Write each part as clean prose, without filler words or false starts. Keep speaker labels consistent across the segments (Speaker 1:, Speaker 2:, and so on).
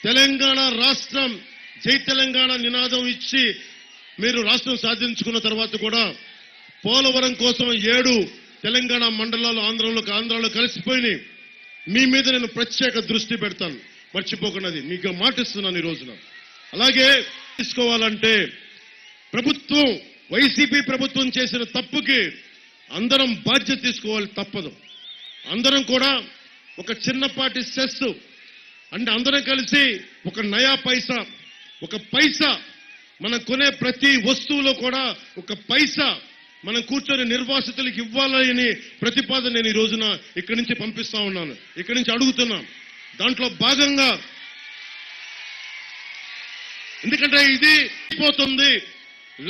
Speaker 1: తెలంగాణ రాష్ట్రం జై తెలంగాణ నినాదం ఇచ్చి మీరు రాష్ట్రం సాధించుకున్న తర్వాత కూడా పోలవరం కోసం 7 తెలంగాణ మండలాలు ఆంధ్రాలో కలిసిపోయినాయి. మీ మీద నేను ప్రత్యేక దృష్టి పెడతాను, మర్చిపోకున్నది మీకు మాటిస్తున్నాను ఈ రోజున. అలాగే తీసుకోవాలంటే ప్రభుత్వం వైసీపీ ప్రభుత్వం చేసిన తప్పుకి అందరం బాధ్యత తీసుకోవాలి, తప్పదు. అందరం కూడా ఒక చిన్నపాటి సెస్ అంటే అందరం కలిసి ఒక నయా పైసా, ఒక పైసా మనం కొనే ప్రతి వస్తువులో కూడా ఒక పైసా మనం కూర్చొని నిర్వాసితులకు ఇవ్వాలని ప్రతిపాదన నేను ఈ రోజున ఇక్కడి నుంచి పంపిస్తా ఉన్నాను, ఇక్కడి నుంచి అడుగుతున్నాం. దాంట్లో భాగంగా ఎందుకంటే ఇది పోతుంది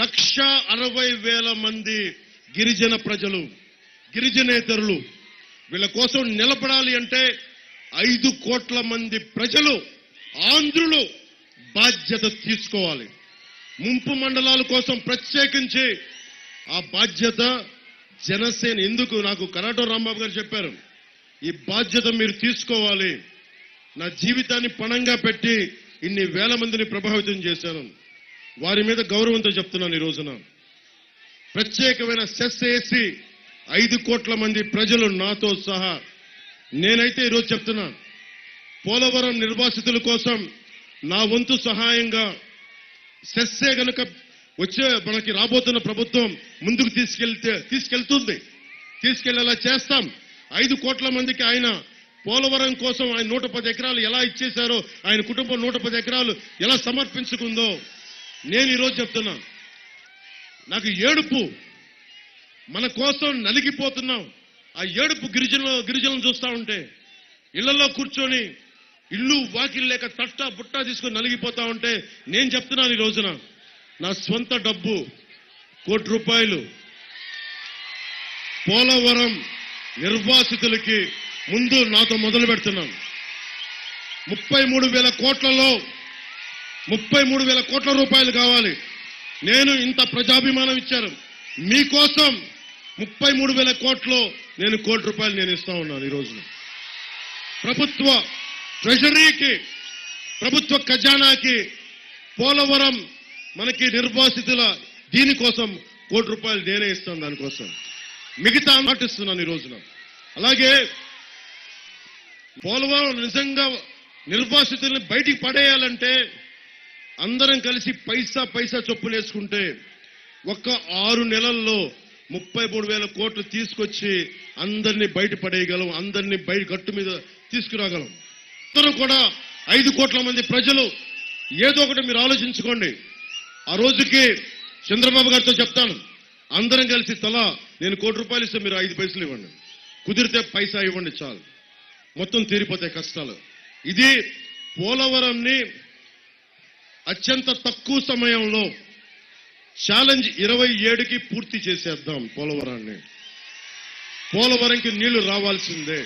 Speaker 1: 1,60,000 మంది గిరిజన ప్రజలు, గిరిజనేతరులు, వీళ్ళ కోసం నిలబడాలి అంటే 5 కోట్ల మంది ప్రజలు, ఆంధ్రులు బాధ్యత తీసుకోవాలి. ముంపు మండలాల కోసం ప్రత్యేకించి ఆ బాధ్యత జనసేన, ఎందుకు నాకు కరాటో రాంబాబు గారు చెప్పారు, ఈ బాధ్యత మీరు తీసుకోవాలి. నా జీవితాన్ని పణంగా పెట్టి ఇన్ని వేల మందిని ప్రభావితం చేశాను, వారి మీద గౌరవంతో చెప్తున్నాను. ఈ రోజున ప్రత్యేకమైన సెస్ వేసి 5 కోట్ల మంది ప్రజలు నాతో సహా, నేనైతే ఈరోజు చెప్తున్నా, పోలవరం నిర్వాసితుల కోసం నా వంతు సహాయంగా సెస్సే గనుక వచ్చే మనకి రాబోతున్న ప్రభుత్వం ముందుకు తీసుకెళ్లేలా చేస్తాం. 5 కోట్ల మందికి ఆయన పోలవరం కోసం ఆయన 110 ఎకరాలు ఎలా ఇచ్చేశారో, ఆయన కుటుంబం 110 ఎకరాలు ఎలా సమర్పించుకుందో నేను ఈరోజు చెప్తున్నా. నాకు ఏడుపు, మన కోసం నలిగిపోతున్నాం. ఆ ఏడుపు గిరిజనులను చూస్తా ఉంటే, ఇళ్లలో కూర్చొని ఇల్లు వాకిలు లేక తట్టా బుట్టా తీసుకొని నలిగిపోతా ఉంటే నేను చెప్తున్నాను ఈ రోజున, నా స్వంత డబ్బు 1 కోటి రూపాయలు పోలవరం నిర్వాసితులకి ముందు నాతో మొదలు పెడుతున్నాను. 33,000 కోట్లలో 33,000 కోట్ల రూపాయలు కావాలి. నేను ఇంత ప్రజాభిమానం ఇచ్చారు మీకోసం, 33,000 కోట్లు నేను 1 కోటి రూపాయలు నేను ఇస్తా ఉన్నాను. ఈ రోజున ప్రభుత్వ ట్రెజరీకి, ప్రభుత్వ ఖజానాకి పోలవరం మనకి నిర్వాసితుల దీనికోసం 1 కోటి రూపాయలు నేనే ఇస్తాను. దానికోసం మిగతా మాటిస్తున్నాను ఈ రోజున. అలాగే పోలవరం నిజంగా నిర్వాసితుల్ని బయటికి పడేయాలంటే అందరం కలిసి పైసా చొప్పులు వేసుకుంటే ఒక్క 6 నెలల్లో 33,000 కోట్లు తీసుకొచ్చి అందరినీ బయట పడేయగలం, అందరినీ బయట గట్టు మీద తీసుకురాగలం. అందరూ కూడా 5 కోట్ల మంది ప్రజలు ఏదో ఒకటి మీరు ఆలోచించుకోండి. ఆ రోజుకి చంద్రబాబు గారితో చెప్తాను, అందరం కలిసి తలా నేను 1 కోటి రూపాయలు ఇస్తే మీరు 5 పైసలు ఇవ్వండి, కుదిరితే పైసా ఇవ్వండి, చాలు, మొత్తం తీరిపోతాయి కష్టాలు. ఇది పోలవరంని అత్యంత తక్కువ సమయంలో ఛాలెంజ్ 27కి పూర్తి చేసేద్దాం. పోలవరానికి నీళ్లు రావాల్సిందే.